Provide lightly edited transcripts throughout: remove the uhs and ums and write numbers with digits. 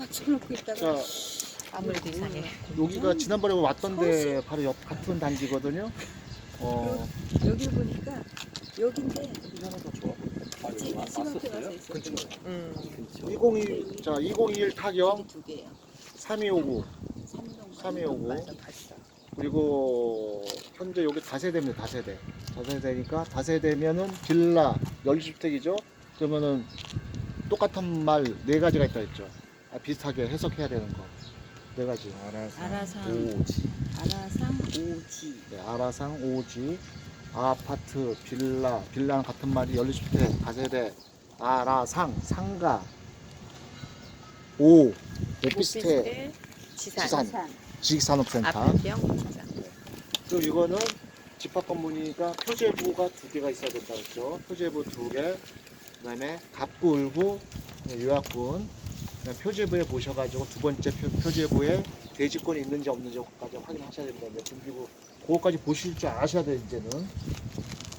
맞춰놓고 있다가 자, 아무래도 이상해. 여기가 지난번에 왔던데 바로 옆 같은 단지거든요. 여기 보니까 여긴데 이 하나 더 좋아. 집 앞에 가서 있어. 그렇죠. 음. 202, 자, 201 타경 여기 두 개예요. 3259, 삼동. 3259. 맞아, 봤어. 그리고 현재 여기 다세대입니다. 다세대. 다세대니까 다세대면은 빌라 연립주택이죠. 그러면은 똑같은 말 네 가지가 있다 했죠. 비슷하게 해석해야 되는 거. 네 가지. 아라상. 오지. 아라상 오지. 네, 아라상 오지. 아파트, 빌라는 같은 말이 연립주택, 다세대, 아라상, 상가, 오피스텔, 지산. 지식산업센터. 아파트형 지산. 그리고 이거는 집합 건물이니까 표제부가 두 개가 있어야 된다고 했죠. 표제부 두 개, 그다음에 갑구, 을구, 요약분. 표제부에 보셔가지고 두 번째 표제부에 대지권이 있는지 없는지까지 확인하셔야 됩니다. 그리고 그거까지 보실 줄 아셔야 돼. 이제는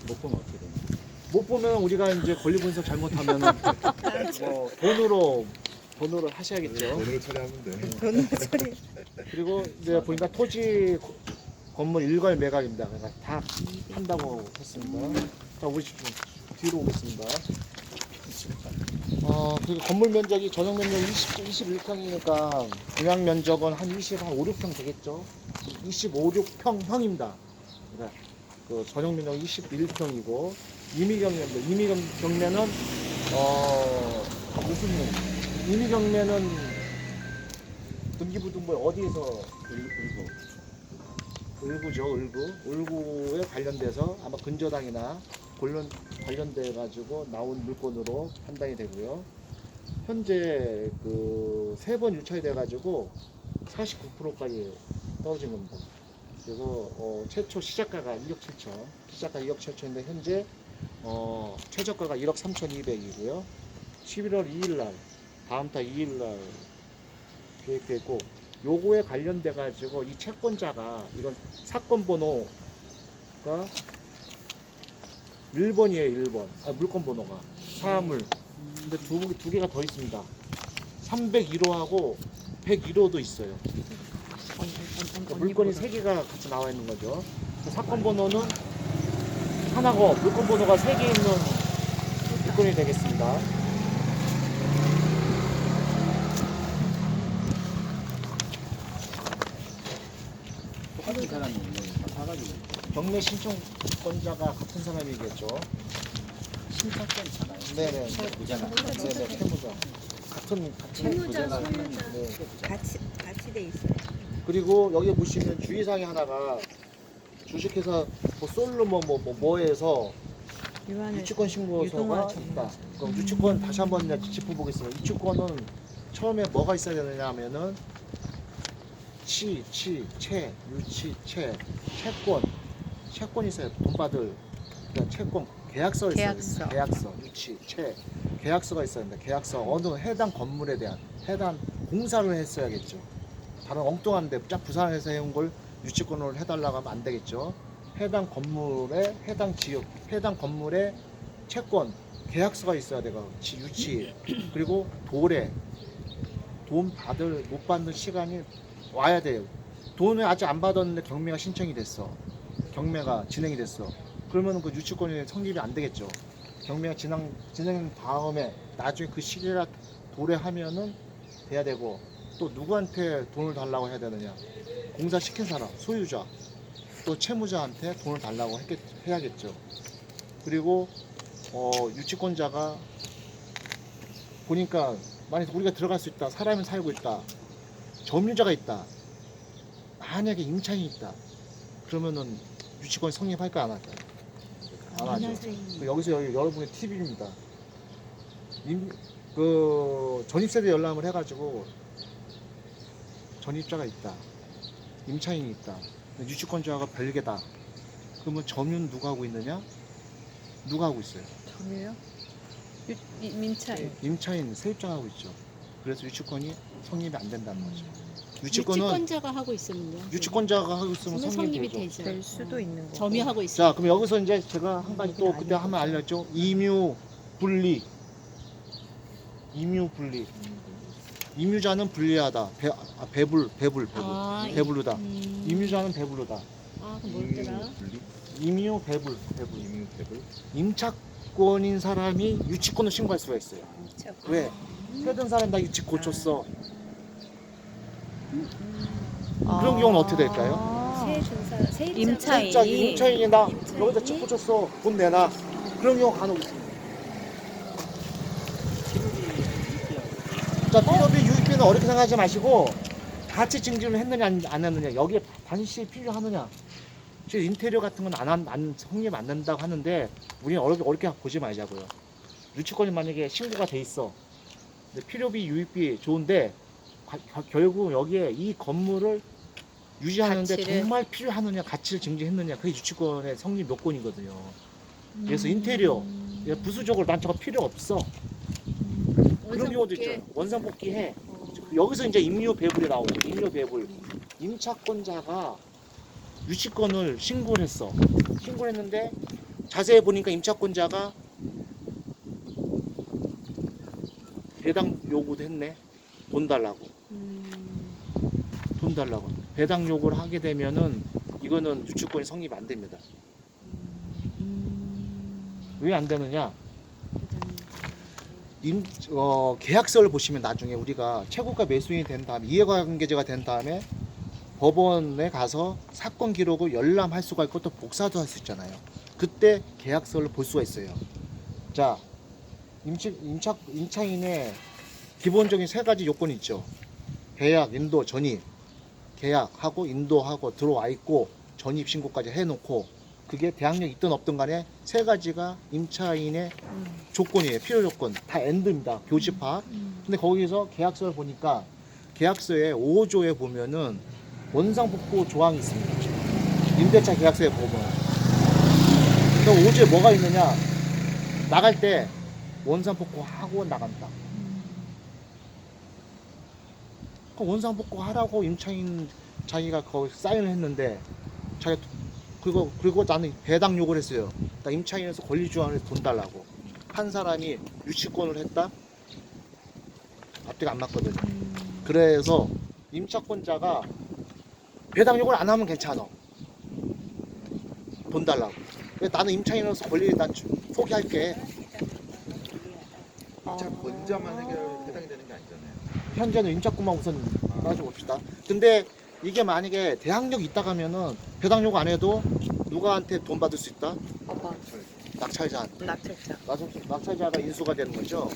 못 보면 어떻게 되나? 못 보면 우리가 이제 권리 분석 잘못하면은 뭐 돈으로 하셔야겠죠. 돈으로 처리하면 돼. 돈 소리. 그리고 이제 보니까 토지 건물 일괄 매각입니다. 그러니까 다 한다고 했습니다. 자, 우리 좀 뒤로 오겠습니다. 그리고 건물 면적이 전용 면적 21평이니까 분양 면적은 한 5, 6평 되겠죠. 25, 6평형입니다. 그러니까 그 전용 면적 21평이고 임의경매입니다. 임의경매는 무슨 임의경매는 등기부등본 어디에서 을구죠. 을구에 관련돼서 아마 근저당이나 관련돼 가지고 나온 물건으로 판단이 되고요. 현재 그 3번 유찰이 돼 가지고 49%까지 떨어진 겁니다. 그래서 최초 시작가가 2억 7천, 시작가 2억 7천인데 현재 최저가가 1억 3,200이고요. 11월 2일 날, 다음 달 2일 날 계획되어 있고, 요거에 관련돼 가지고 이 채권자가 이건 사건 번호가 1번이에요. 1번. 물건 번호가 사물. 근데 두 개가 더 있습니다. 301호하고 101호도 있어요. 그러니까 물건이 3개가 같이 나와 있는 거죠. 사건 번호는 하나고 물건 번호가 3개 있는 물건이 되겠습니다. 똑같은 사람이 사가지고 경매 신청권자가 같은 사람이겠죠. 신탁권잖아요. 네네. 부자나. 네네. 채무자. 같은 채무자, 부자가 소유자. 네. 같이 돼 있어요. 그리고 여기 보시면 주의사항이 하나가 주식회사 뭐 솔로 뭐해서 유치권 신고서가 있다. 그럼 유치권 다시 한번 짚어보겠습니다. 유치권은 처음에 뭐가 있어야 되느냐 하면은 채권이 있어요. 돈 받을 그러니까 채권 계약서가 있어요. 계약서, 계약서가 있어야 된다. 계약서 어느 해당 건물에 대한 해당 공사를 했어야겠죠. 다른 엉뚱한데 쫙 부산에서 해온 걸 유치권을 해달라고 하면 안 되겠죠. 해당 건물에 해당 지역, 해당 건물에 채권 계약서가 있어야 되고 유치 그리고 돈 못 받는 시간이 와야 돼요. 돈을 아직 안 받았는데 경매가 신청이 됐어. 경매가 진행이 됐어. 그러면 그 유치권이 성립이 안 되겠죠. 경매가 진행 다음에 나중에 그 시기가 도래하면은 돼야 되고 또 누구한테 돈을 달라고 해야 되느냐? 공사 시킨 사람, 소유자, 또 채무자한테 돈을 달라고 해야겠죠. 그리고 유치권자가 보니까 만약 우리가 들어갈 수 있다, 사람이 살고 있다, 점유자가 있다, 만약에 임차인이 있다, 그러면은 유치권이 성립할까 안 할까요? 안 하죠. 여기서 여러분의 팁입니다. 전입세대 열람을 해가지고 전입자가 있다, 임차인이 있다, 유치권자가 별개다. 그러면 점유는 누가 하고 있느냐? 누가 하고 있어요? 점유요? 민차인. 임차인, 세입자가 하고 있죠. 그래서 유치권이 성립이 안 된다는 거죠. 유치권자가 하고 있으면 성립이 되죠. 될 수도 있는 거. 점유하고 있어요. 자, 그럼 여기서 이제 제가 한 가지 또 그때 한번 알렸죠. 임유 분리. 임유자는 불리하다. 아, 배부르다. 음. 임유자는 배부르다. 아, 그 뭐더라? 분리? 임유 배불. 임유 배불? 임차권인 사람이 유치권을 신고할 수가 있어요. 왜? 세든 사람 나 유치 고쳤어. 그런 경우는 어떻게 될까요? 세준사 세입자 임차인이. 임차인이 나 임차인이? 여기다 집 고쳤어. 돈 내놔. 그런 경우 간혹 있습니다. 자, 필요비 유익비는 어렵게 생각하지 마시고 같이 증진을 했느냐 안 했느냐 여기에 반드시 필요하느냐. 지금 인테리어 같은 건 안 성립 안 된다고 하는데 우리는 어렵게 보지 말자고요. 유치권이 만약에 신고가 돼 있어. 근데 필요비 유익비 좋은데 결국 여기에 이 건물을 유지하는데 가치를. 정말 필요하느냐 가치를 증진했느냐 그게 유치권의 성립 요건이거든요. 그래서 인테리어 부수적으로 난 저거 필요 없어. 그런 경우도 있죠. 원상복귀 해. 여기서 이제 임료 배불이 나오죠. 임료 배불. 임차권자가 유치권을 신고를 했어. 신고를 했는데 자세히 보니까 임차권자가 배당 요구도 했네. 돈 달라고. 돈 달라고. 배당 요구를 하게 되면은 이거는 유치권이 성립 안 됩니다. 왜 안 되느냐? 계약서를 보시면 나중에 우리가 채무가 매수인이 된 다음에 이해관계자가 된 다음에 법원에 가서 사건 기록을 열람할 수가 있고 또 복사도 할 수 있잖아요. 그때 계약서를 볼 수가 있어요. 자, 임차인의 기본적인 세 가지 요건이 있죠. 계약, 인도, 전입. 계약하고 인도하고 들어와 있고 전입 신고까지 해놓고 그게 대항력 있든 없든 간에 세 가지가 임차인의 조건이에요. 필요 조건. 다 엔드입니다. 교집합. 근데 거기서 계약서를 보니까 계약서에 5조에 보면은 원상복구 조항이 있습니다. 임대차 계약서에 보면. 그 5조에 뭐가 있느냐? 나갈 때 원상복구하고 나간다. 그 원상복구하라고 임차인 자기가 거기 사인을 했는데 자기가 그리고 나는 배당 요구를 했어요. 나 임차인에서 권리주장을 해서 돈 달라고. 한 사람이 유치권을 했다? 앞뒤가 안 맞거든요. 그래서 임차권자가 배당 요구를 안 하면 괜찮아. 돈 달라고. 나는 임차인으로서 권리 난 포기할게. 임차권자만 해당이 되는 게 아니잖아요. 현재는 임차권만 우선 따져봅시다. 근데 이게 만약에 대항력이 있다 가면은 배당 요구 안 해도 누구한테 돈 받을 수 있다? 봐봐. 낙찰자한테. 낙찰자. 낙찰자가 인수가 되는 거죠.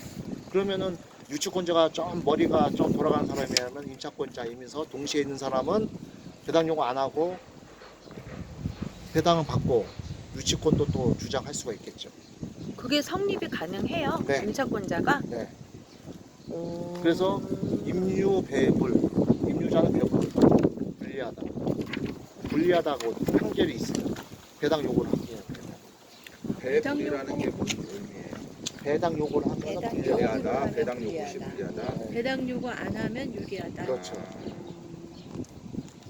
그러면은 유치권자가 좀 머리가 좀 돌아가는 사람이라면 임차권자이면서 동시에 있는 사람은 배당 요구 안 하고 배당은 받고 유치권도 또 주장할 수가 있겠죠. 그게 성립이 가능해요? 네. 임차권자가? 네. 오. 그래서 임유 배불, 임유자는 배불, 불리하다. 불리하다고 판결이 있어요. 배당 요구를 하게 해요. 배불이라는 게 무슨 의미예요? 배당 요구를 하면 배당 불리하다. 요구를 배당 하면 요구 시 불리하다. 불리하다. 배당 요구 안 하면 유리하다. 그렇죠.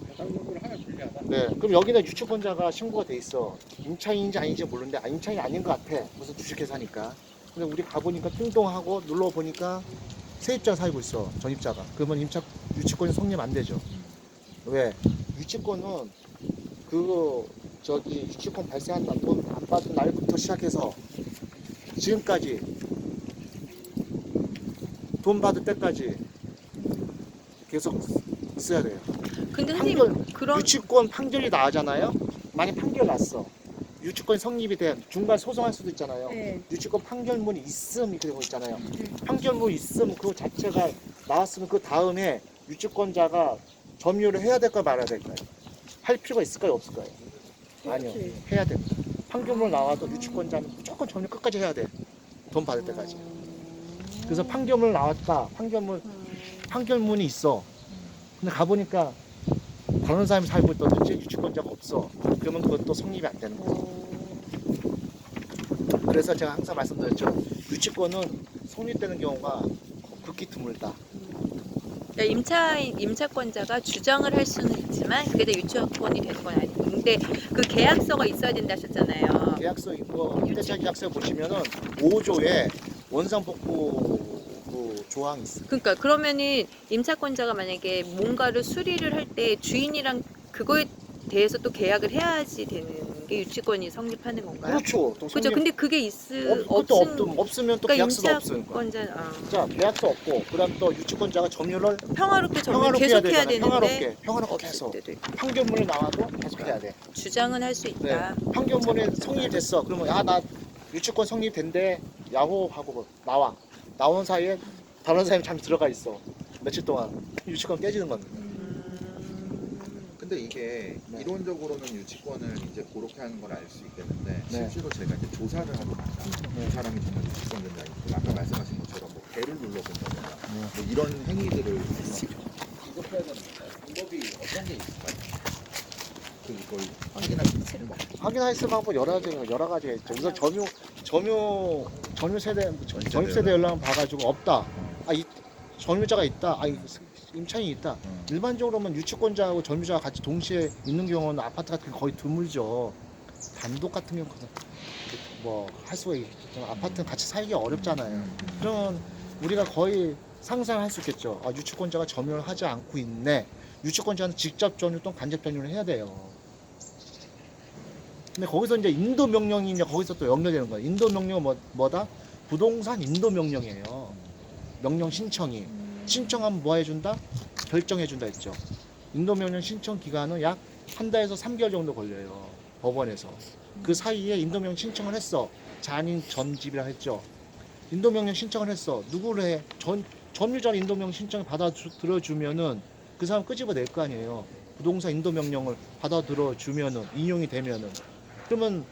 배당 요구를 하면 불리하다. 네, 그럼 여기는 유치권자가 신고가 돼 있어. 임차인인지 아닌지 모르는데 임차인이 아닌 것 같아. 무슨 주식회사니까. 근데 우리 가보니까 띵동하고 눌러보니까 세입자가 살고 있어. 전입자가. 그러면 유치권이 성립 안 되죠. 왜? 유치권은 유치권 발생한다. 돈 안 받은 날부터 시작해서 지금까지 돈 받을 때까지 계속 있어야 돼요. 근데 판결, 선생님 그런 유치권 판결이 나잖아요. 만약 판결 났어. 유치권 성립이 된 중간 소송할 수도 있잖아요. 네. 유치권 판결문이 있음 이렇게 되고 있잖아요. 판결문 있음 그 자체가 나왔으면 그 다음에 유치권자가 점유를 해야 될까요, 말아야 될까요? 할 필요가 있을까요, 없을까요? 아니요, 해야 됩니다. 판결문 나와도 유치권자는 무조건 점유 끝까지 해야 돼. 돈 받을 때까지. 그래서 판결문 나왔다. 판결문이 있어. 근데 가보니까 다른 사람이 살고 있다든지 유치권자가 없어. 그러면 그것도 성립이 안 되는 거예요. 그래서 제가 항상 말씀드렸죠. 유치권은 성립되는 경우가 극히 드물다. 그러니까 임차권자가 주장을 할 수는 있지만 그게 다 유치권이 되는 건 아니고 근데 그 계약서가 있어야 된다 하셨잖아요. 계약서 있고 임대차 계약서 보시면은 5조에 원상복구 그 조항이 있어요. 그러니까 그러면은 임차권자가 만약에 뭔가를 수리를 할 때 주인이랑 그거에 대해서 또 계약을 해야지 되는 게 유치권이 성립하는 건가요? 그렇죠. 또 그죠. 근데 그게 없으면 또 그러니까 계약서도 없으니까. 임차권자 자, 계약서 없고 그다음 또 유치권자가 점유를 평화롭게 평화롭게 계속 해야 되잖아요. 되는데 평화롭게 해서 없을 때도 있고. 판결문이 나와도 계속 해야 돼. 주장은 할 수 있다. 판결문이 성립됐어. 그러면 야 나 유치권 성립된대 야호하고 나오는 사이에 다른 사람이 잠시 들어가 있어. 며칠 동안 유치권 깨지는 겁니다. 근데 이게 네. 이론적으로는 유치권을 이제 그렇게 하는 걸 알 수 있겠는데 네. 실제로 제가 이제 조사를 하고 나서 이 사람이 정말 유치권 된다. 아까 말씀하신 것처럼 뭐 배를 눌러본다거나 뭐 이런 행위들을 이거 해야 되는 거예요. 방법이 어떤 게 있을까요? 그걸 확인할 수 있는 거. 확인할 수 방법 여러 가지가 있죠. 우선 점유 세대 연락을 봐가지고 없다. 점유자가 있다. 임차인이 있다. 일반적으로는 유치권자하고 점유자가 같이 동시에 있는 경우는 아파트 같은 게 거의 드물죠. 단독 같은 경우는 뭐 할 수가 있지만 아파트는 같이 살기가 어렵잖아요. 그러면 우리가 거의 상상할 수 있겠죠. 유치권자가 점유를 하지 않고 있네. 유치권자는 직접 점유 또는 간접 점유를 해야 돼요. 근데 거기서 이제 인도 명령이 이제 거기서 또 연결되는 거예요. 인도 명령은 뭐다? 부동산 인도 명령이에요. 명령 신청이. 신청하면 뭐 해준다? 결정해준다 했죠. 인도 명령 신청 기간은 약 한 달에서 3개월 정도 걸려요. 법원에서. 그 사이에 인도 명령 신청을 했어. 잔인 전집이라 했죠. 인도 명령 신청을 했어. 누구를 해? 점유자 인도 명령 신청을 받아들여주면은 그 사람 끄집어낼 거 아니에요. 부동산 인도 명령을 받아들여주면은 인용이 되면은 그러면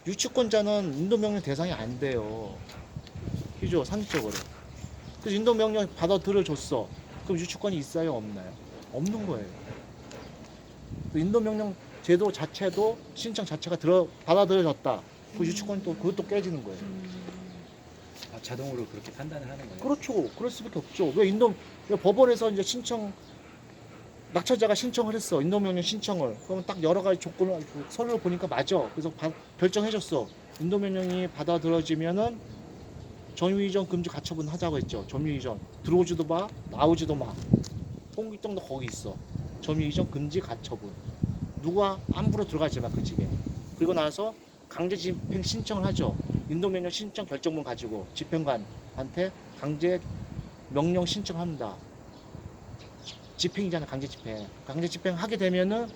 유치권자는 인도 명령 대상이 안 돼요. 그죠? 상식적으로. 그래서 인도 명령 받아들여줬어. 그럼 유치권이 있어요, 없나요? 없는 거예요. 인도 명령 제도 자체도 신청 자체가 받아들여졌다. 그 유치권이 또 그것도 깨지는 거예요. 자동으로 그렇게 판단을 하는 거예요. 그렇죠. 그럴 수밖에 없죠. 왜 법원에서 이제 낙찰자가 신청을 했어. 인도명령 신청을. 그러면 딱 여러 가지 조건을 서류를 보니까 맞아. 그래서 결정해줬어. 인도명령이 받아들여지면은 점유이전 금지 가처분 하자고 했죠. 점유이전 들어오지도 마, 나오지도 마. 홍길동도 거기 있어. 점유이전 금지 가처분. 누가 함부로 들어가지 마 그 집에. 그리고 나서 강제 집행 신청을 하죠. 인도명령 신청 결정문 가지고 집행관한테 강제 명령 신청합니다. 집행이잖아. 강제 집행. 강제 집행 하게 되면은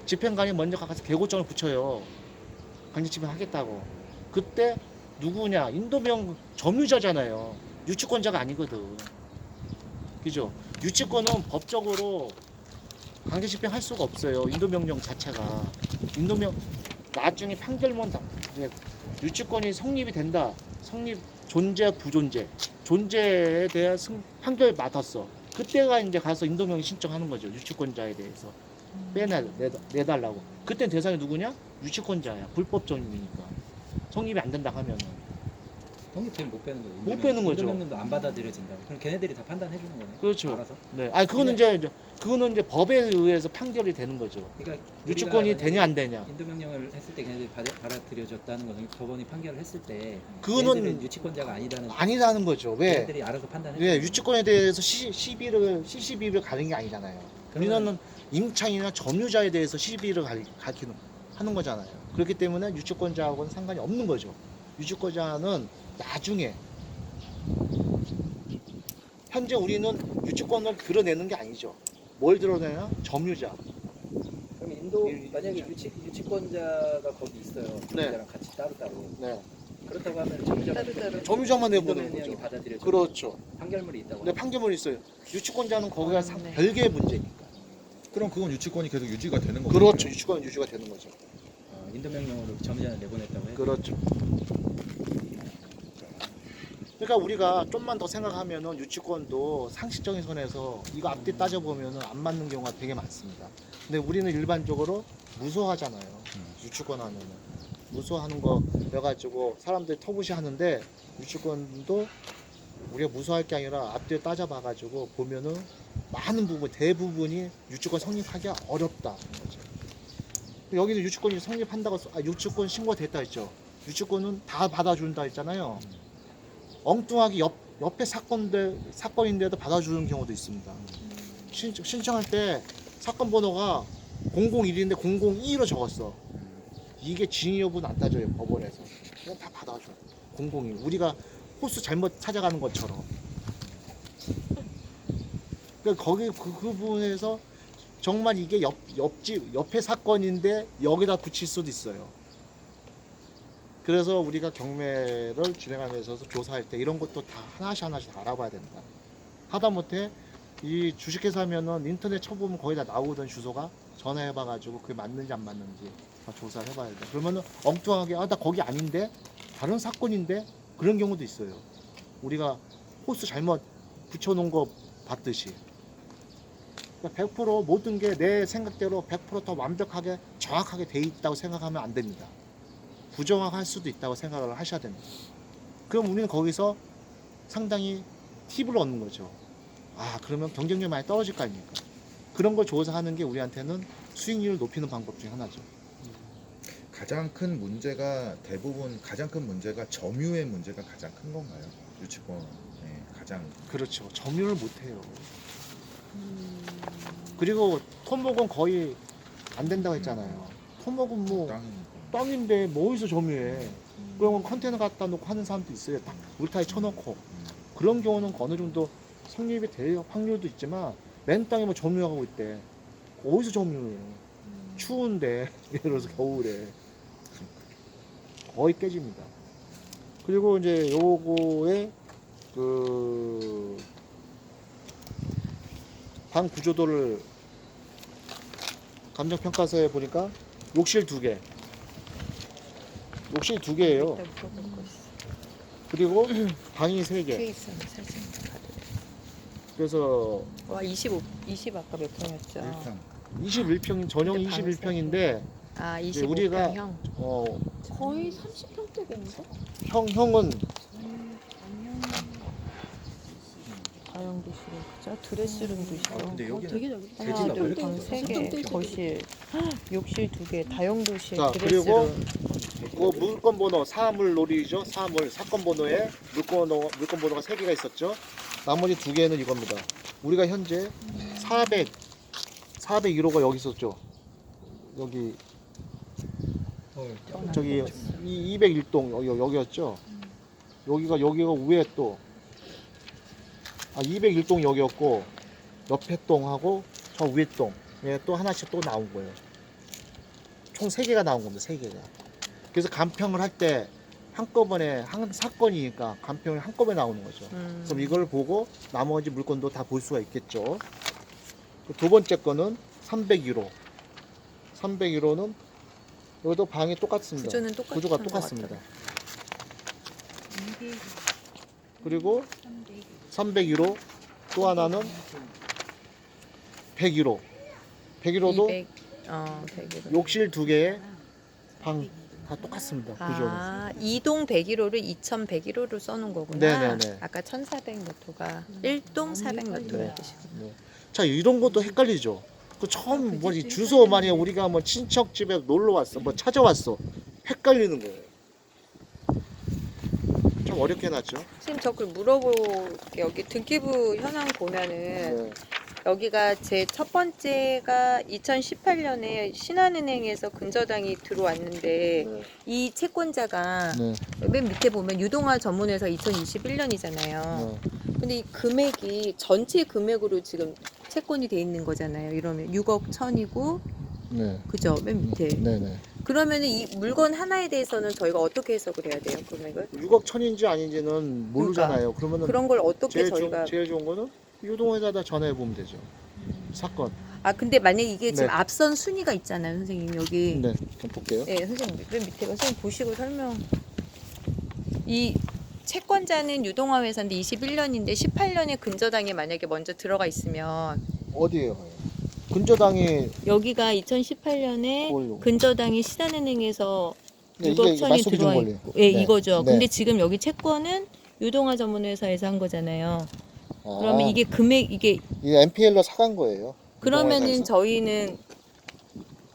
집행관이 먼저 가서 개고장을 붙여요. 강제 집행 하겠다고. 그때 누구냐? 인도명 점유자잖아요. 유치권자가 아니거든. 그죠? 유치권은 법적으로 강제 집행할 수가 없어요. 인도명령 자체가. 나중에 판결문 유치권이 성립이 된다. 존재 부존재. 존재에 대한 판결 맡았어. 그때가 이제 가서 인도명령 신청하는 거죠. 유치권자에 대해서 내달라고. 그때 대상이 누구냐? 유치권자야. 불법 점유니까. 성립이 안 된다 하면은. 성립되면 못 빼는 거예요. 못 빼는 거죠. 인도명령도 안 받아들여진다고. 그럼 걔네들이 다 판단해 주는 거네. 그렇죠. 알아서. 네. 그거는 이제 법에 의해서 판결이 되는 거죠. 그러니까 유치권이 우리가 되냐 안 되냐. 인도명령을 했을 때 걔네들이 받아들여졌다는 것은 법원이 판결을 했을 때 그거는 걔네들은 유치권자가 아니다는 아니라는 거죠. 왜? 걔네들이 알아서 판단해. 왜 유치권에 대해서 시비를 가는 게 아니잖아요. 우리는 임차인이나 점유자에 대해서 시비를 하는 거잖아요. 그렇기 때문에 유치권자하고는 상관이 없는 거죠. 유치권자는 나중에 현재 우리는 유치권을 드러내는 게 아니죠. 뭘 드러내냐? 점유자. 그럼 만약에 유치권자가 거기 있어요. 점유자랑 같이 따로따로. 네. 그렇다고 하면 점유자만 내보는 인도명령이 거죠. 받아들여져. 그렇죠. 판결물이 있다고. 네, 판결문이 있어요. 유치권자는 거기가 네. 별개의 문제니까. 그럼 그건 유치권이 계속 유지가 되는 거죠? 그렇죠. 유치권은 유지가 되는 거죠. 인도명령으로 점유자는 내보냈다고 해요. 그렇죠. 그러니까 우리가 좀만 더 생각하면은 유치권도 상식적인 선에서 이거 앞뒤 따져보면은 안 맞는 경우가 되게 많습니다. 근데 우리는 일반적으로 무서워하잖아요. 유치권 하면은. 무서워하는 거 해가지고 사람들이 터부시 하는데 유치권도 우리가 무서워할 게 아니라 앞뒤에 따져봐가지고 보면은 많은 부분, 대부분이 유치권 성립하기가 어렵다. 거죠. 여기는 유치권이 성립한다고, 유치권 신고됐다 했죠. 유치권은 다 받아준다 했잖아요. 엉뚱하게 옆에 사건인데도 받아주는 경우도 있습니다. 신청할 때 사건 번호가 001인데 002로 적었어. 이게 진위 여부는 안 따져요, 법원에서. 그냥 다 받아줘. 002. 우리가 호수 잘못 찾아가는 것처럼. 그러니까 거기 그 부분에서 정말 이게 옆에 사건인데 여기다 붙일 수도 있어요. 그래서 우리가 경매를 진행하면서 조사할 때 이런 것도 다 하나씩 알아봐야 된다. 하다못해 이 주식회사 하면은 인터넷 쳐보면 거의 다 나오던 주소가 전화해봐가지고 그게 맞는지 안 맞는지 다 조사를 해봐야 돼. 그러면은 엉뚱하게 나 거기 아닌데 다른 사건인데 그런 경우도 있어요. 우리가 호수 잘못 붙여놓은 거 봤듯이. 그러니까 100% 모든 게 내 생각대로 100%더 완벽하게 정확하게 돼 있다고 생각하면 안 됩니다. 부정확할 수도 있다고 생각을 하셔야 됩니다. 그럼 우리는 거기서 상당히 팁을 얻는 거죠. 그러면 경쟁력이 많이 떨어질 거 아닙니까? 그런 걸 조사하는 게 우리한테는 수익률을 높이는 방법 중에 하나죠. 가장 큰 문제가 점유의 문제가 가장 큰 건가요? 유치권 가장 그렇죠. 점유를 못해요. 그리고 토목은 거의 안 된다고 했잖아요. 토목은 뭐 땅인데 뭐 어디서 점유해? 그러면 컨테이너 갖다 놓고 하는 사람도 있어요. 딱 울타리 쳐놓고. 그런 경우는 어느 정도 성립이 될 확률도 있지만 맨 땅에 뭐 점유하고 있대. 어디서 점유해요? 추운데 예를 들어서 겨울에 거의 깨집니다. 그리고 이제 요거에 그 방 구조도를 감정평가서에 보니까 욕실 2개. 욕실 2개예요. 그리고 방이 3개. 그래서 와, 20 아까 몇 평이었죠? 21평 전용 근데 방이 21평인데 아, 이제 우리가 25평형. 거의 30평대인가? 형은 다용도실, 그죠? 드레스룸도 있어. 근데 여기는 되게 작다. 하나, 둘, 네, 방 3개, 거실, 욕실 2개, 다용도실, 자, 드레스룸. 그리고 그 물건 번호 사물놀이죠. 사건 번호에 물건 번호가 3개가 있었죠. 나머지 2개는 이겁니다. 우리가 현재 401호가 여기 있었죠. 여기 저기 201동 여기였죠. 여기가 위에 또 201동 여기였고 옆에 동하고 저 위에 동에 또 하나씩 또 나온 거예요. 총 3개가 나온 겁니다. 3개가. 그래서 간평을 할 때 한꺼번에 한 사건이니까 간평을 한꺼번에 나오는 거죠. 그럼 이걸 보고 나머지 물건도 다 볼 수가 있겠죠. 두 번째 거는 301호. 301호는 여기도 방이 똑같습니다. 구조가 똑같습니다. 그리고 301호 또 하나는 101호. 101호도 101호. 욕실 2개에 방 다 똑같습니다. 구조는. 아, 2동 101호를 2101호로 써놓은 거구나. 네네네. 아까 1400몇 호가 1동 400몇 호라는 뜻이고. 네. 자, 이런 것도 헷갈리죠. 그 처음 뭐지 주소 만약에 우리가 뭐 친척 집에 놀러 왔어, 뭐 찾아왔어, 헷갈리는 거예요. 좀 어렵게 해놨죠. 선생님 저 그걸 물어볼게. 여기 등기부 현황 보면은 네. 여기가 제 첫 번째가 2018년에 신한은행에서 근저당이 들어왔는데 네. 이 채권자가 네. 맨 밑에 보면 유동화 전문회사 2021년이잖아요. 근데 이 금액이 전체 금액으로 지금 채권이 돼 있는 거잖아요. 이러면 6억 1000이고 네. 그죠? 맨 밑에. 네네. 그러면 이 물건 하나에 대해서는 저희가 어떻게 해석을 해야 돼요? 금액을? 6억 1000인지 아닌지는 모르잖아요. 그러면은 그런 걸 어떻게 저희가 제일 좋은 거는 유동회사에다 전화해 보면 되죠. 사건. 근데 만약에 이게 지금 네. 앞선 순위가 있잖아요, 선생님. 여기. 네. 한번 볼게요. 네, 선생님 맨 밑에 선생님 보시고 설명. 이 채권자는 유동화 회사인데 21년인데 18년에 근저당이 만약에 먼저 들어가 있으면 어디에요? 근저당이 여기가 2018년에 뭘로? 근저당이 신한은행에서 네, 6억 이게 1000이 맞소비 들어와 증권료. 있고, 예, 네. 이거죠. 네. 근데 지금 여기 채권은 유동화 전문회사에서 한 거잖아요. 그러면 아, 이게 금액 이게 MPL로 사간 거예요. 그러면은 유동회사에서. 저희는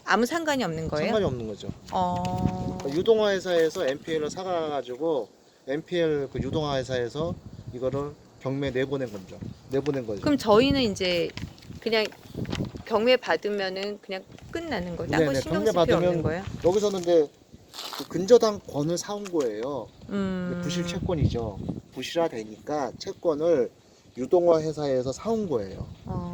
아무 상관이 없는 거예요? 상관이 없는 거죠. 어. 유동화 회사에서 MPL을 사가가지고 MPL 그 유동화 회사에서 이거를 경매 내보낸 거죠. 그럼 저희는 이제 그냥 경매 받으면은 그냥 끝나는 거예요. 딴거 네네, 신경 경매 쓸 필요 없는 받으면 거예요? 여기서는 근데 그 근저당권을 사온 거예요. 부실 채권이죠. 부실화되니까 채권을 유동화 회사에서 사온 거예요.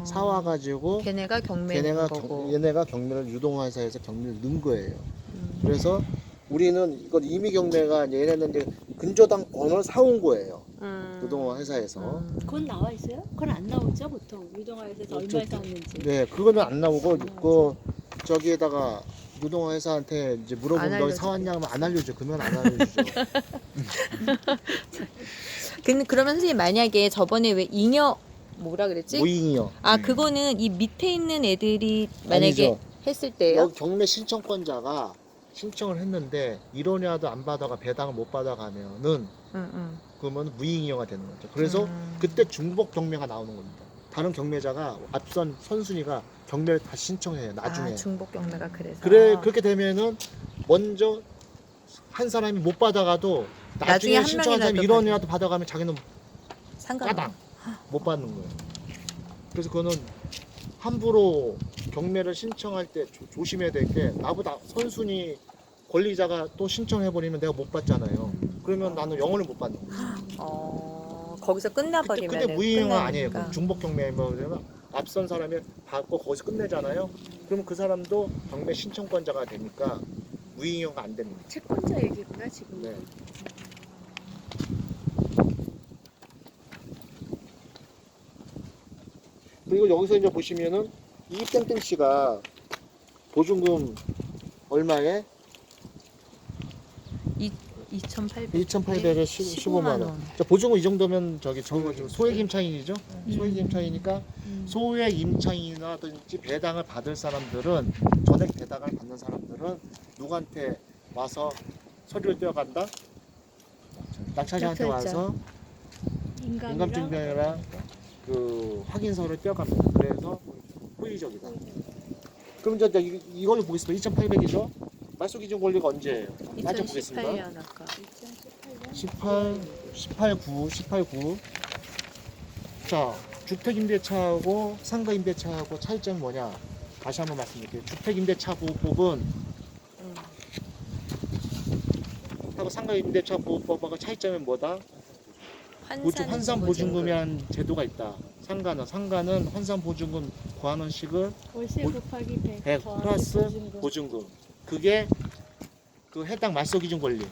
사와가지고 걔네가 경매는 거고. 얘네가 경매를 유동화 회사에서 경매를 넣은 거예요. 그래서 우리는 이건 임의 경매가 얘네는 이제 근저당권을 사온 거예요. 유동화 회사에서. 그건 나와 있어요? 그건 안 나오죠 보통 유동화에서 얼마에 샀는지. 네, 그거는 안 나오고 그 저기에다가 유동화 회사한테 이제 안 물어보면 너 알려주고. 사왔냐 하면 안 알려줘. 그러면 안 알려주죠. 근데 그러면 선생님 만약에 저번에 왜 잉여 뭐라 그랬지? 모잉이요. 그거는 이 밑에 있는 애들이 만약에 아니죠. 했을 때요? 여기 경매 신청권자가 신청을 했는데 1원이라도 안 받아가 배당을 못 받아가면은 그러면 무잉이어가 되는 거죠. 그래서 그때 중복 경매가 나오는 겁니다. 다른 경매자가 앞선 선순위가 경매를 다시 신청해요. 나중에. 중복 경매가 그래서. 그렇게 되면은 먼저 한 사람이 못 받아가도 나중에 나중에 한 신청한 사람이 명이라도 1원이라도 받아가면 자기는 상관없어. 까당 못 받는 거예요. 그래서 그거는 함부로 경매를 신청할 때 조심해야 될 게 나보다 선순위 권리자가 또 신청해버리면 내가 못 받잖아요. 그러면 나는 영원히 못 받는 거예요. 거기서 끝나버리면. 근데 무이행은 아니에요. 그럼 중복 경매 뭐 앞선 사람이 받고 거기서 끝내잖아요. 그러면 그 사람도 경매 신청권자가 되니까 무이행은 안 됩니다. 채권자 얘기구나 지금. 네. 그리고 여기서 이제 보시면은 이 땡땡 씨가 보증금 얼마에? 2,800에 2,815만 원. 자, 보증금 이 정도면 저거 소액 임차인이죠? 소액 임차인이니까 소액 임차인이라든지 배당을 받을 사람들은 전액 배당을 받는 사람들은 누구한테 와서 서류를 떼어간다? 낙찰자한테 와서 인감증명이랑 그 확인서를 떼어갑니다. 그래서 호의적이다. 그럼 이제 이걸로 보겠습니다. 2,800이죠? 말소 기준 권리가 언제예요? 따져보겠습니다. 2018년 아까. 18, 9. 자, 주택임대차하고 상가임대차하고 차이점이 뭐냐? 다시 한번 말씀드릴게요. 주택임대차 보호법은 하고 상가임대차 보호법하고 차이점이 뭐다? 환산보증금이라는 제도가 있다. 상가는 환산보증금 구하는식은 월세 곱하기 100 플러스 보증금. 그게 그 해당 말소기준 권리.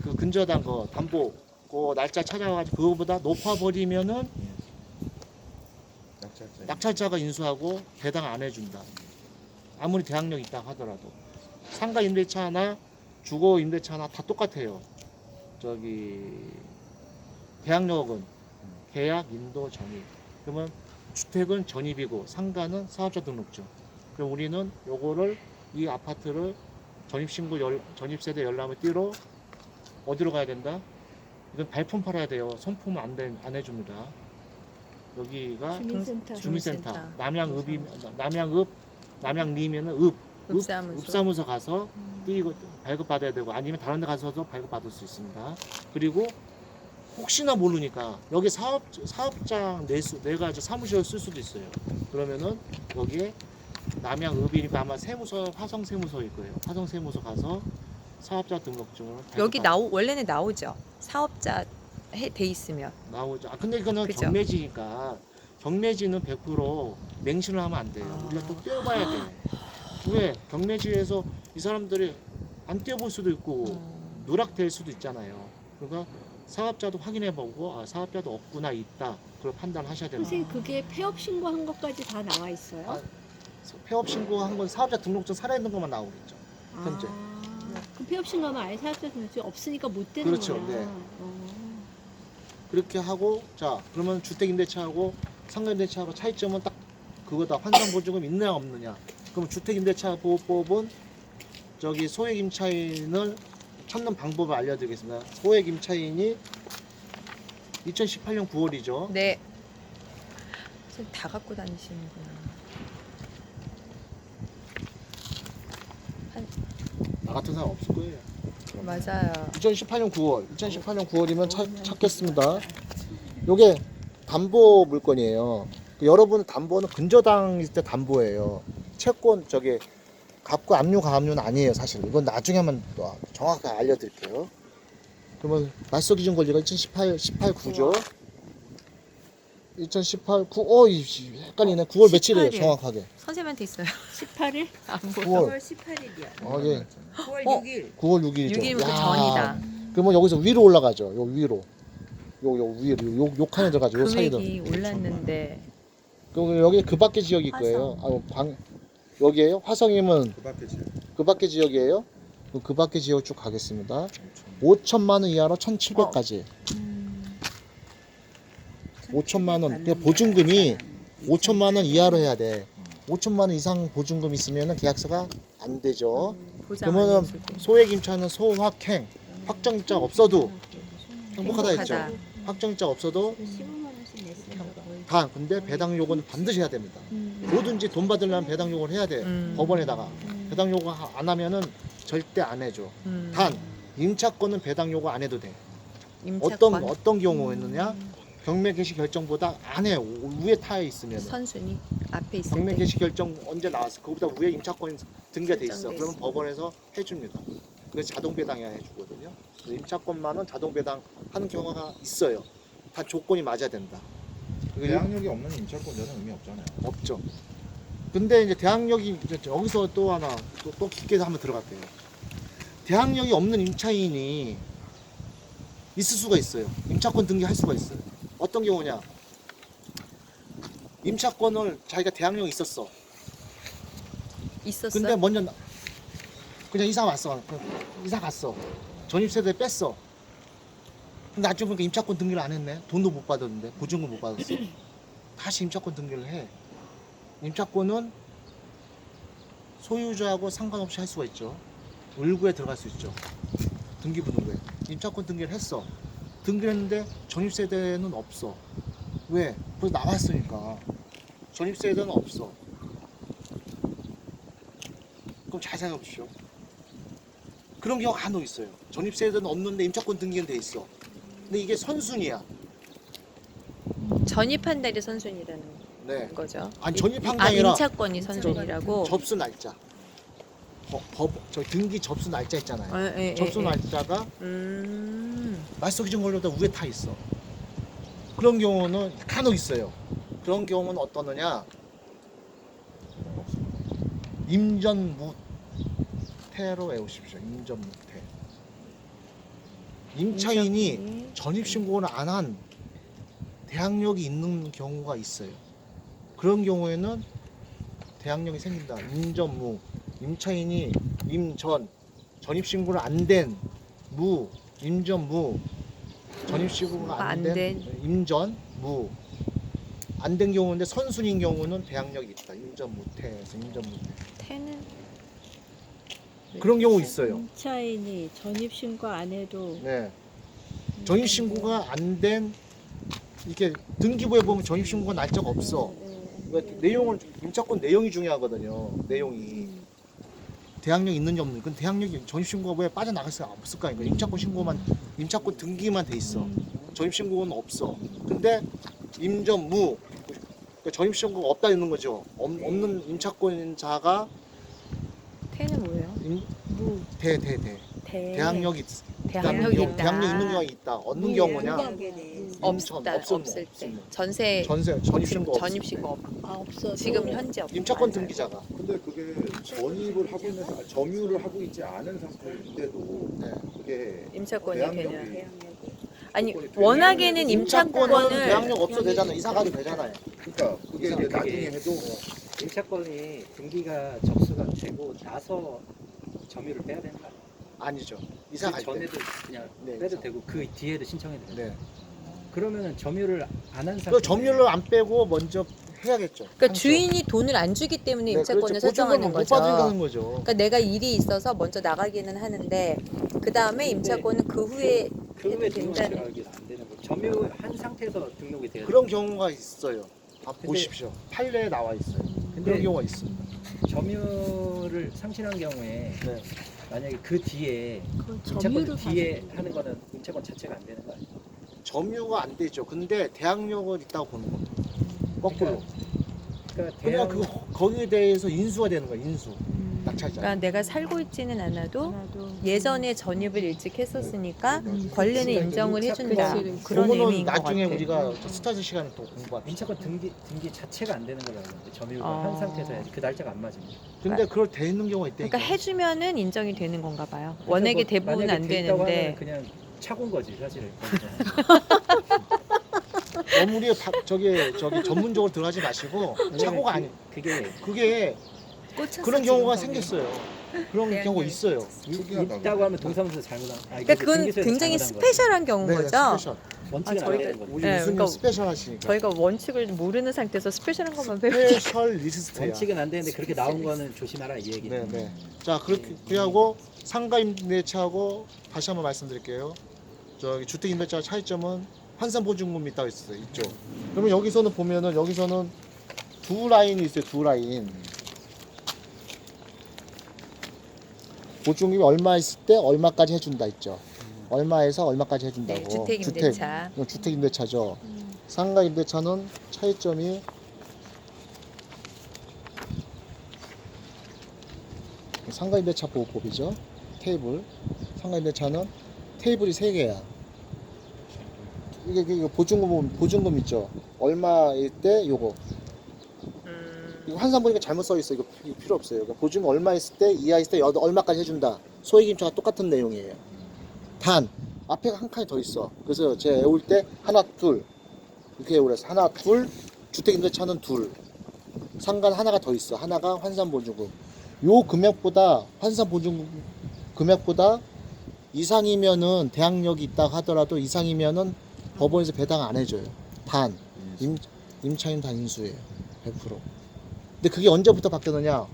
그 근저당 거 담보 그 날짜 찾아가지고 그거보다 높아버리면은 낙찰자가 인수하고 배당 안 해준다. 아무리 대항력 있다 하더라도 상가 임대차나 주거 임대차나 다 똑같아요. 저기 대항력은 계약, 인도, 전입. 그러면 주택은 전입이고 상가는 사업자 등록증. 그럼 우리는 요거를 이 아파트를 전입세대 열람을 띠러 어디로 가야 된다? 이건 발품 팔아야 돼요. 손품 안 해줍니다. 여기가 주민센터. 남양리면은 읍사무소 가서 띠고 발급받아야 되고 아니면 다른 데 가서도 발급받을 수 있습니다. 그리고 혹시나 모르니까 여기 사업장 내가 사무실을 쓸 수도 있어요. 그러면은 여기에 남양읍이니까 아마 화성세무서일 거예요. 화성세무서 가서 사업자 등록증을 여기 원래는 나오죠. 사업자 돼 있으면 나오죠. 근데 이거는 그죠? 경매지니까 경매지는 100% 맹신을 하면 안 돼요. 우리가 또 떼어봐야 돼. 왜? 경매지에서 이 사람들이 안 떼어볼 수도 있고 누락될 수도 있잖아요. 그러니까 사업자도 확인해보고 사업자도 없구나 있다. 그걸 판단하셔야 됩니다. 선생님 그게 폐업 신고한 것까지 다 나와 있어요? 폐업 신고한 건 사업자 등록증 살아있는 것만 나오겠죠. 현재. 그 폐업 신고하면 아예 사업자 등록증 없으니까 못 되는 그렇죠, 거야. 네. 그렇게 하고 자 그러면 주택임대차하고 상가임대차하고 차이점은 딱 그거다. 환산보증금 있느냐 없느냐. 그럼 주택임대차 보호법은 저기 소액임차인을 찾는 방법을 알려드리겠습니다. 소액임차인이 2018년 9월이죠. 네. 지금 다 갖고 다니시는구나. 나 같은 사람 없을 거예요. 맞아요. 2018년 9월이면 찾겠습니다. 요게 담보 물건이에요. 여러분 담보는 근저당일 때 담보예요. 채권 저기 갑과 압류 가압류는 아니에요. 사실 이건 나중에 한번 또 정확하게 알려드릴게요. 그러면 말소 기준 권리가 2018 9죠. 2018 9 헷갈리네. 9월 며칠이에요 18일. 정확하게. 선생님한테 있어요. 18일? 안 보여. 9월 18일이야. 예. 9월 어? 6일. 9월 6일이죠. 6일이면 그 전이다. 그러면 여기서 위로 올라가죠. 요 위로. 요 위로 요 칸에 들어가죠. 요 사이로. 금액이 올랐는데 그럼 여기 그 밖에 지역일 거예요. 여기에요? 화성이면 그 밖에 지금 그 밖에 지역이에요? 그럼 그 밖에 지역 쭉 가겠습니다. 5천만 원 이하로 1,700까지. 5천만 원. 그러니까 보증금이 5천만 원 이하로 해야 돼. 5천만 원 이상 보증금 있으면 계약서가 안 되죠. 보장 안 그러면 해줄 때. 소액 임차는 소확행, 확정자 없어도 행복하다 했죠. 행복하다. 확정자 없어도 15만 원씩 냈어요. 단 근데 배당 요구는 반드시 해야 됩니다. 뭐든지 돈 받으려면 배당 요구를 해야 돼. 법원에다가 배당 요구 안 하면은 절대 안 해줘. 단 임차권은 배당 요구 안 해도 돼. 임차권 어떤 경우에는냐? 경매 개시 결정보다 안에 위에 타에 있으면 선순위 앞에 있을 경매 때 개시 결정 언제 나왔어? 그거보다 위에 임차권이 등기가 돼 있어. 설정돼 그러면 있어. 법원에서 해줍니다. 그래서 자동 배당해야 해주거든요. 그래서 임차권만은 자동 배당 하는 경우가 있어요. 다 조건이 맞아야 된다. 대항력이 없는 임차권자는 의미 없잖아요. 없죠. 근데 이제 대항력이 이제 여기서 또 하나 또 깊게 한번 들어갈게요. 대항력이 없는 임차인이 있을 수가 있어요. 임차권 등기할 수가 있어요. 어떤 경우냐? 임차권을 자기가 대항력이 있었어. 있었어. 근데 먼저 그냥 이사 왔어. 이사 갔어. 전입세대 뺐어. 근데 나중에 보니까 임차권 등기를 안 했네. 돈도 못 받았는데 보증금 못 받았어. 다시 임차권 등기를 해. 임차권은 소유자하고 상관없이 할 수가 있죠. 을구에 들어갈 수 있죠. 등기부등록에. 임차권 등기를 했어. 등기를 했는데 전입세대는 없어. 왜? 벌써 나왔으니까. 전입세대는 없어. 그럼 잘 생각해 보십시오. 그런 경우가 간혹 있어요. 전입세대는 없는데 임차권 등기는 돼 있어. 근데 이게 선순위야. 전입한 날이 선순위라는 네. 거죠. 아니 전입한 게 아, 아니라 임차권이 선순위라고. 접수 날짜. 저 등기 접수 날짜 있잖아요. 예, 예, 접수 예. 날짜가 말소 기준 권리보다 위에 타 있어. 그런 경우는 간혹 있어요. 그런 경우는 어떠느냐? 임전무태로 외우십시오. 임전무태. 임차인이 전입신고를 안 한 대항력이 있는 경우가 있어요. 그런 경우에는 대항력이 생긴다. 임전무. 임차인이 전입신고를 안 된 무, 임전무, 전입신고가 안 된 임전무. 안 된 경우인데 선순위인 경우는 대항력이 있다. 임전무태에서 임전무태. 태는 그런 경우 있어요. 임차인이 전입신고 안 해도 네. 전입신고가 안 된 이렇게 등기부에 보면 전입신고가 날짜가 없어. 그러니까 내용을 임차권 내용이 중요하거든요. 내용이 대항력 있는지 없는지. 근데 대항력이 전입신고가 왜 빠져나갈 수가 없을 거 아니에요. 임차권 신고만 임차권 등기만 돼 있어. 전입신고는 없어. 근데 임전무 그러니까 전입신고가 없다 있는 거죠. 없는 임차권자가 태는 뭐예요? 대항력이 대항력이 있다. 대항력 있는 경우가 있다. 어느 경우냐? 없다. 없을 때. 전세 전입신고 없어. 전입신고 없어. 지금 현재 없다. 임차권 등기자가. 근데 그게 전입을 하고 있는 점유를 하고 있지 않은 상태인데도 네. 그게 임차권이 대항력이- 되냐? 아니 임차권이 워낙에는 임차권은 임차권을 대항력 없어도 되잖아. 이사 가도 되잖아요. 그러니까 그게 이제 그게- 나중에 해도 임차권이 등기가 접수가 되고 나서 점유를 빼야 되는 거 아니에요? 아니죠. 이사 갈 때. 전에도 그냥 네, 빼도 이사. 되고 그 뒤에도 신청해도 돼요. 네. 그러면은 점유를 안 한 상태. 그 점유를 안 빼고 먼저 해야겠죠. 그러니까 상속. 주인이 돈을 안 주기 때문에 네, 임차권을 그렇죠. 설정하는 보증금을 못 거죠. 받으니까는 거죠. 그러니까 내가 일이 있어서 먼저 나가기는 하는데 그 다음에 임차권은 그 후에 그 후에 된다는- 등록이 안 되는 거예요. 점유한 상태에서 등록이 돼요. 그런 경우가 있어요. 근데- 보십시오. 판례에 나와 있어요. 근데 그런 경우가 있어. 점유를 상실한 경우에 네. 만약에 그 뒤에 그 임차권 점유를 뒤에 하는 거는 임차권 자체가 안 되는 거 아니에요? 점유가 안 되죠. 근데 대항력은 있다고 보는 겁니다. 거꾸로. 그러니까 그냥 대형 거기에 대해서 인수가 되는 거야. 인수. 낙찰자. 그러니까 내가 살고 있지는 않아도 예전에 전입을 일찍 했었으니까 음. 권리는 그치. 인정을 그치. 해준다. 그치. 그런 그거는 의미인 것 나중에 같아. 우리가 스타트 시간에 또 공부합시다. 임차권 등기 자체가 안 되는 걸로 알고 있는데 점유가 어. 한 상태에서 해야지 그 날짜가 안 맞으면. 근데 그걸 돼 있는 경우가 있다니까. 그러니까 해주면은 인정이 되는 건가 봐요. 원액이 그러니까 대부분 만약에 안 돼 있다고 되는데. 하면은 그냥 차고인 거지 사실은. 너무 우리 저기 전문적으로 들어가지 마시고 차고가 아니. 그게 그런 경우가 생겼어요. 그런 대항력. 경우가 있어요. 있다고 하면 동사무소 잘못한. 그러니까 그건 굉장히 스페셜한 경우인 거죠. 네, 스페셜. 원칙은 아, 안 저희가- 되는 거죠. 우리 네, 교수님 그러니까 스페셜 하시니까. 저희가 원칙을 모르는 상태에서 스페셜한 것만 배우지. 스페셜 리스트야. 원칙은 안 되는데 그렇게 나온 거는 조심하라 이 얘기. 네, 네. 자, 그렇게 하고 상가 임대차하고 다시 한번 말씀드릴게요. 저기 주택 임대차 차이점은 환산 보증금이 있다고 있어요. 있죠. 그러면 여기서는 보면은 여기서는 두 라인이 있어요. 두 라인. 보증금이 얼마 있을 때 얼마까지 해준다 있죠. 얼마에서 얼마까지 해준다고. 네, 주택 임대차. 이건 주택 임대차죠. 상가 임대차는 차이점이 상가 임대차 보호법이죠. 테이블. 상가 임대차는 테이블이 3개야. 이게 보증금 있죠. 얼마일 때 요거. 이거 환산 보니까 잘못 써 있어. 이거 필요 없어요. 그러니까 보증금 얼마 있을 때 이하 있을 때 얼마까지 해준다. 소액임차가 똑같은 내용이에요. 단 앞에 한 칸이 더 있어. 그래서 제가 외울 때 하나 둘 이렇게 외우랬어. 하나 둘 주택임대차는 둘. 상가는 하나가 더 있어. 하나가 환산 보증금. 요 금액보다 환산 보증금 금액보다 이상이면은 대항력이 있다 하더라도 이상이면은 법원에서 배당 안 해줘요. 단 임차인 단 인수예요. 100%. 근데 그게 언제부터 바뀌었느냐?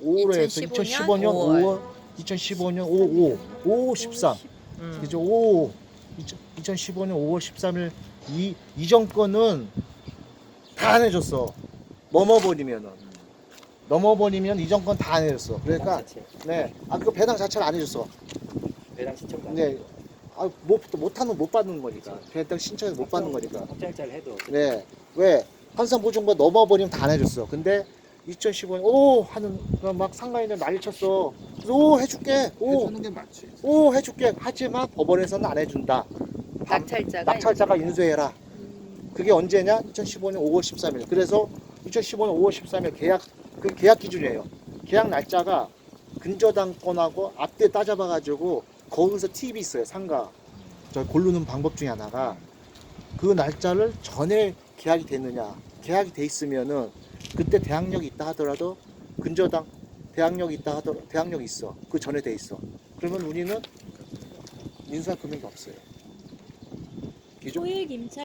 5로 해서 2015년 5월 2015년 5 13 그죠? 2015년 5월 13일 이 정권은 다 안 해줬어. 넘어버리면 이 정권 다 안 해줬어. 그러니까 네, 그 배당 자체를 안 해줬어. 배당 신청도 안 네, 못하면 못 받는 거니까. 배당 신청해서 못 받는 거니까. 확장자를 해도 네, 왜 환산 보증금 넘어버리면 다 안 해줬어. 근데 2015년 오 하는 막 상가인들 난리 쳤어. 오 해줄게. 해주는 게 맞지. 오 해줄게. 하지만 법원에서는 안 해준다. 낙찰자가 인수해라. 그게 언제냐? 2015년 5월 13일. 그래서 2015년 5월 13일 그 계약 기준이에요. 계약 날짜가 근저당권하고 앞뒤 따져봐가지고 거기서 팁이 있어요. 상가 저 고르는 방법 중에 하나가 그 날짜를 전에 계약이 됐느냐. 계약이 돼 있으면은 그때 대항력이 있다 하더라도 근저당 대항력이 있다 하더라도 대항력이 있어. 그 전에 돼 있어. 그러면 우리는 인수할 금액이 없어요. 기존 소액 임차